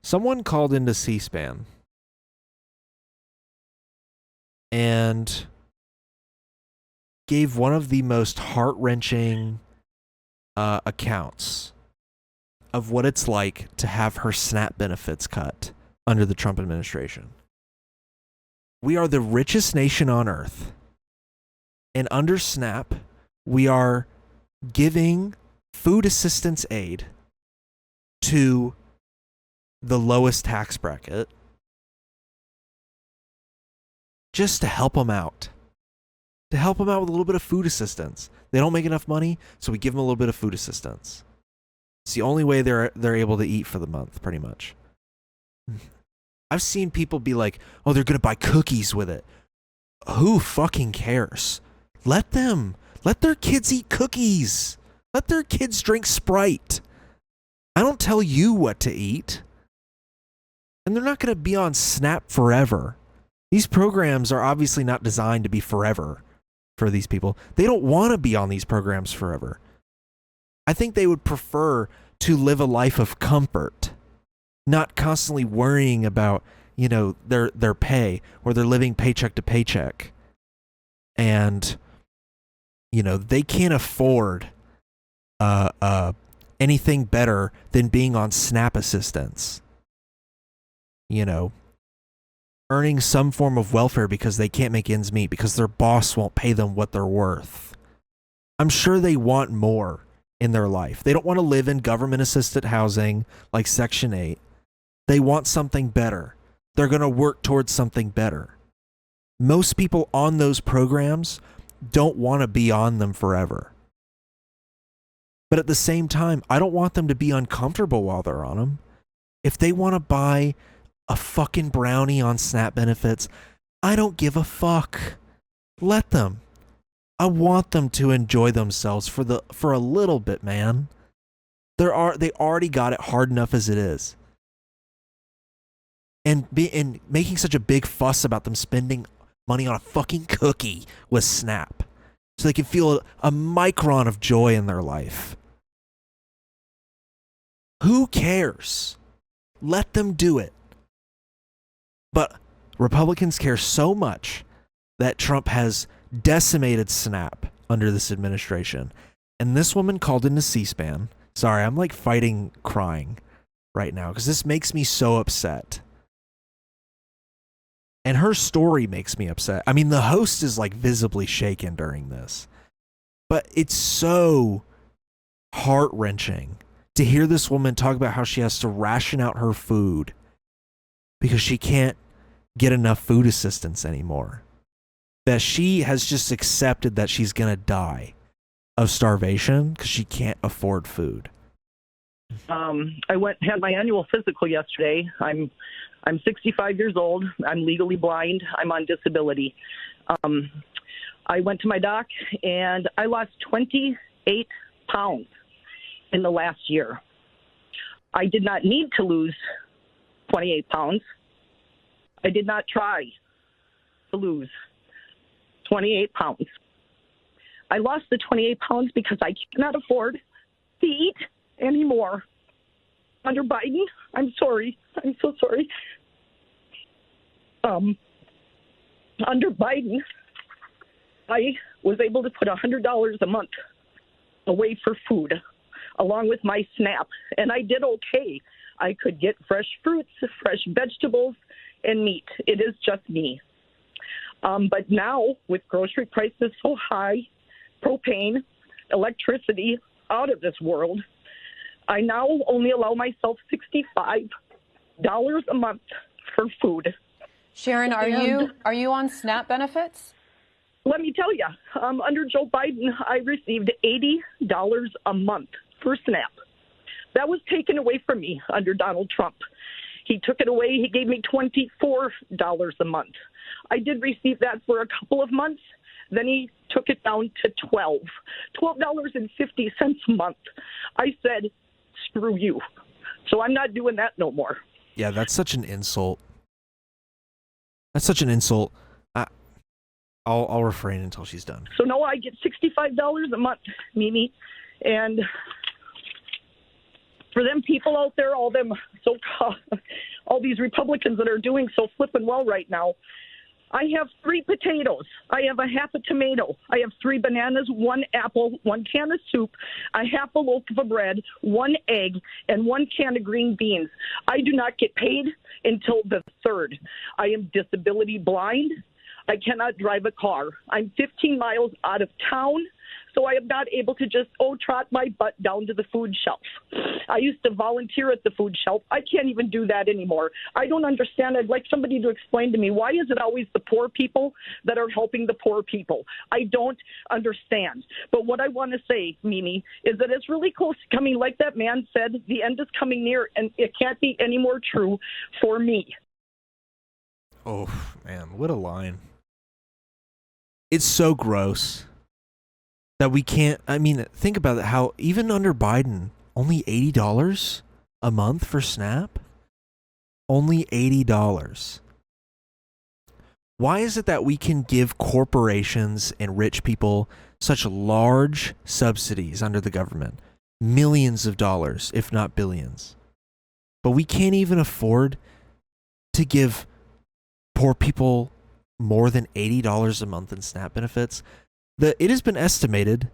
Someone called into C-SPAN and gave one of the most heart-wrenching accounts of what it's like to have her SNAP benefits cut under the Trump administration. We are the richest nation on earth, and under SNAP, we are giving food assistance aid to the lowest tax bracket just to help them out. To help them out with a little bit of food assistance. They don't make enough money, so we give them a little bit of food assistance. It's the only way they're able to eat for the month, pretty much. I've seen people be like, oh, they're going to buy cookies with it. Who fucking cares? Let them. Let their kids eat cookies. Let their kids drink Sprite. I don't tell you what to eat. And they're not going to be on SNAP forever. These programs are obviously not designed to be forever for these people. They don't want to be on these programs forever. I think they would prefer to live a life of comfort, not constantly worrying about, their pay, or they're living paycheck to paycheck. And, they can't afford anything better than being on SNAP assistance. Earning some form of welfare because they can't make ends meet, because their boss won't pay them what they're worth. I'm sure they want more in their life. They don't want to live in government-assisted housing like Section 8. They want something better. They're going to work towards something better. Most people on those programs don't want to be on them forever. But at the same time, I don't want them to be uncomfortable while they're on them. If they want to buy a fucking brownie on SNAP benefits, I don't give a fuck. Let them. I want them to enjoy themselves for a little bit, man. They already got it hard enough as it is. And making such a big fuss about them spending money on a fucking cookie with SNAP so they can feel a micron of joy in their life. Who cares? Let them do it. But Republicans care so much that Trump has decimated SNAP under this administration. And this woman called into C-SPAN. Sorry, I'm like fighting crying right now because this makes me so upset. And her story makes me upset. I mean, the host is like visibly shaken during this. But it's so heart-wrenching to hear this woman talk about how she has to ration out her food because she can't get enough food assistance anymore. That she has just accepted that she's going to die of starvation because she can't afford food. I had my annual physical yesterday. I'm 65 years old. I'm legally blind. I'm on disability. I went to my doc and I lost 28 pounds in the last year. I did not need to lose 28 pounds. I did not try to lose 28 pounds. I lost the 28 pounds because I cannot afford to eat anymore. Under Biden, I'm sorry. I'm so sorry. Under Biden, I was able to put $100 a month away for food, along with my SNAP, and I did okay. I could get fresh fruits, fresh vegetables, and meat. It is just me. But now, with grocery prices so high, propane, electricity out of this world, I now only allow myself $65 a month for food. Sharon, are you on SNAP benefits? Let me tell you, under Joe Biden, I received $80 a month for SNAP. That was taken away from me under Donald Trump. He took it away. He gave me $24 a month. I did receive that for a couple of months. Then he took it down to $12.50 a month. I said, screw you. So I'm not doing that no more. Yeah, that's such an insult. That's such an insult. I'll refrain until she's done. So now I get $65 a month, Mimi. And for them people out there, all them so-called all these Republicans that are doing so flippin' well right now. I have 3 potatoes. I have a half a tomato. I have 3 bananas, 1 apple, 1 can of soup, a half a loaf of bread, 1 egg, and 1 can of green beans. I do not get paid until the 3rd. I am disability blind. I cannot drive a car. I'm 15 miles out of town, so I am not able to just, trot my butt down to the food shelf. I used to volunteer at the food shelf. I can't even do that anymore. I don't understand. I'd like somebody to explain to me, why is it always the poor people that are helping the poor people? I don't understand. But what I want to say, Mimi, is that it's really close to coming. Like that man said, the end is coming near, and it can't be any more true for me. Oh, man, what a line. It's so gross that we can't, I mean, think about it, how even under Biden, only $80 a month for SNAP? Only $80. Why is it that we can give corporations and rich people such large subsidies under the government? Millions of dollars, if not billions. But we can't even afford to give poor people more than $80 a month in SNAP benefits. It has been estimated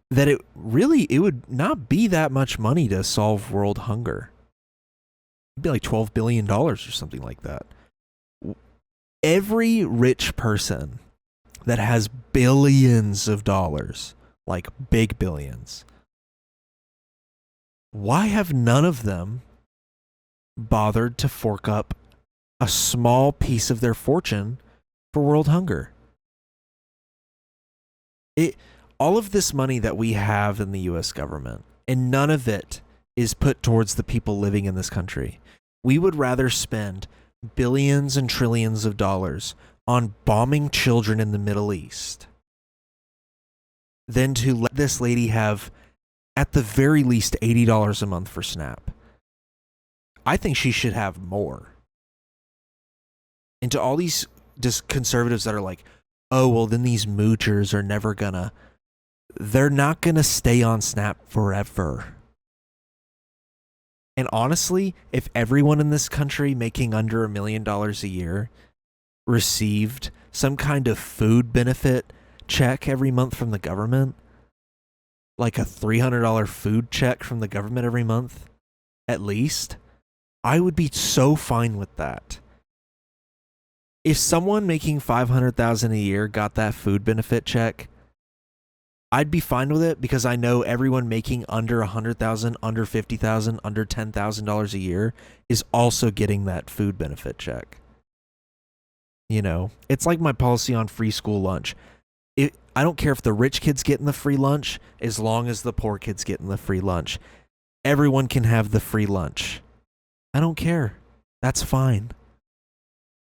that it would not be that much money to solve world hunger. It'd be like $12 billion or something like that. Every rich person that has billions of dollars, like big billions, why have none of them bothered to fork up a small piece of their fortune for world hunger? All of this money that we have in the U.S. government, and none of it is put towards the people living in this country. We would rather spend billions and trillions of dollars on bombing children in the Middle East than to let this lady have, at the very least, $80 a month for SNAP. I think she should have more. And to all these just conservatives that are like, oh, well, then these moochers are never gonna, they're not gonna stay on SNAP forever. And honestly, if everyone in this country making under $1 million a year received some kind of food benefit check every month from the government, like a $300 food check from the government every month, at least, I would be so fine with that. If someone making $500,000 a year got that food benefit check, I'd be fine with it, because I know everyone making under $100,000, under $50,000, under $10,000 a year is also getting that food benefit check. You know, it's like my policy on free school lunch. I don't care if the rich kids getting the free lunch, as long as the poor kids getting the free lunch. Everyone can have the free lunch. I don't care. That's fine.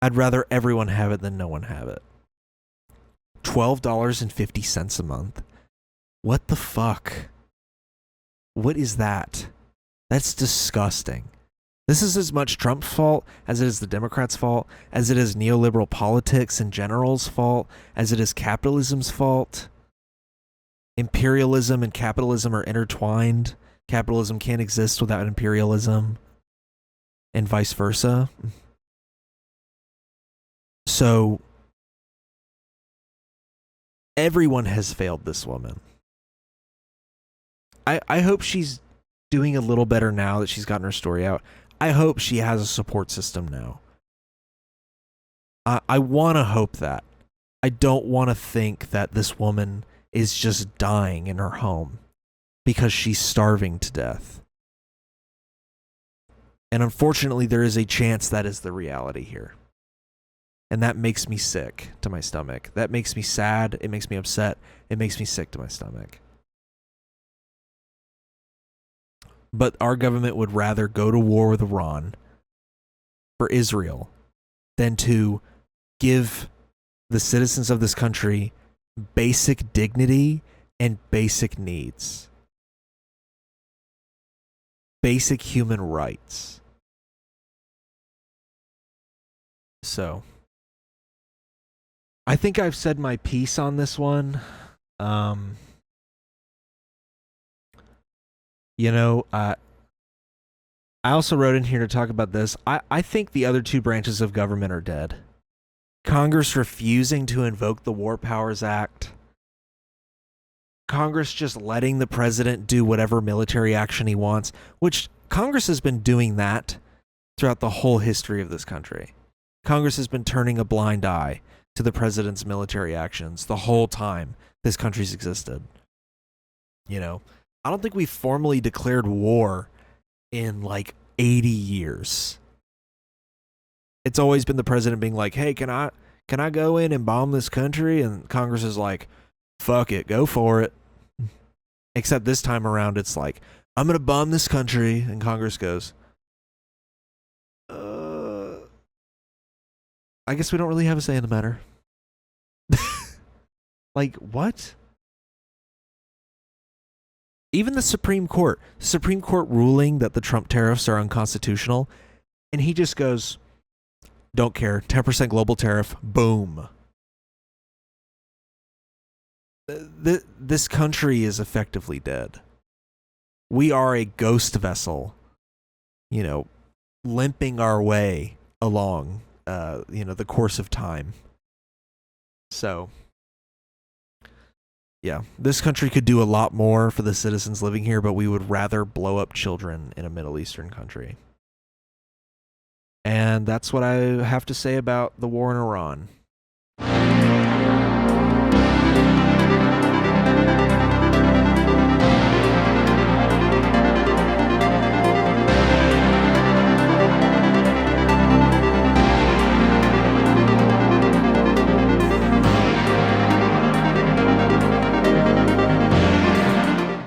I'd rather everyone have it than no one have it. $12.50 a month. What the fuck? What is that? That's disgusting. This is as much Trump's fault as it is the Democrats' fault, as it is neoliberal politics in general's fault, as it is capitalism's fault. Imperialism and capitalism are intertwined. Capitalism can't exist without imperialism, and vice versa. So, everyone has failed this woman. I hope she's doing a little better now that she's gotten her story out. I hope she has a support system now. I want to hope that. I don't want to think that this woman is just dying in her home because she's starving to death. And unfortunately, there is a chance that is the reality here. And that makes me sick to my stomach. That makes me sad. It makes me upset. It makes me sick to my stomach. But our government would rather go to war with Iran for Israel than to give the citizens of this country basic dignity and basic needs. Basic human rights. So, I think I've said my piece on this one. You know, I also wrote in here to talk about this. I think the other two branches of government are dead. Congress refusing to invoke the War Powers Act. Congress just letting the president do whatever military action he wants, which Congress has been doing that throughout the whole history of this country. Congress has been turning a blind eye to the president's military actions the whole time this country's existed. You know, I don't think we formally declared war in like 80 years. It's always been the president being like, "Hey, can I go in and bomb this country?" And Congress is like, "Fuck it, go for it." Except this time around, it's like, "I'm going to bomb this country." And Congress goes, I guess we don't really have a say in the matter. Like, what? Even the Supreme Court ruling that the Trump tariffs are unconstitutional, and he just goes, "Don't care, 10% global tariff, boom." This country is effectively dead. We are a ghost vessel, you know, limping our way along, the course of time. So, yeah, this country could do a lot more for the citizens living here, but we would rather blow up children in a Middle Eastern country. And that's what I have to say about the war in Iran.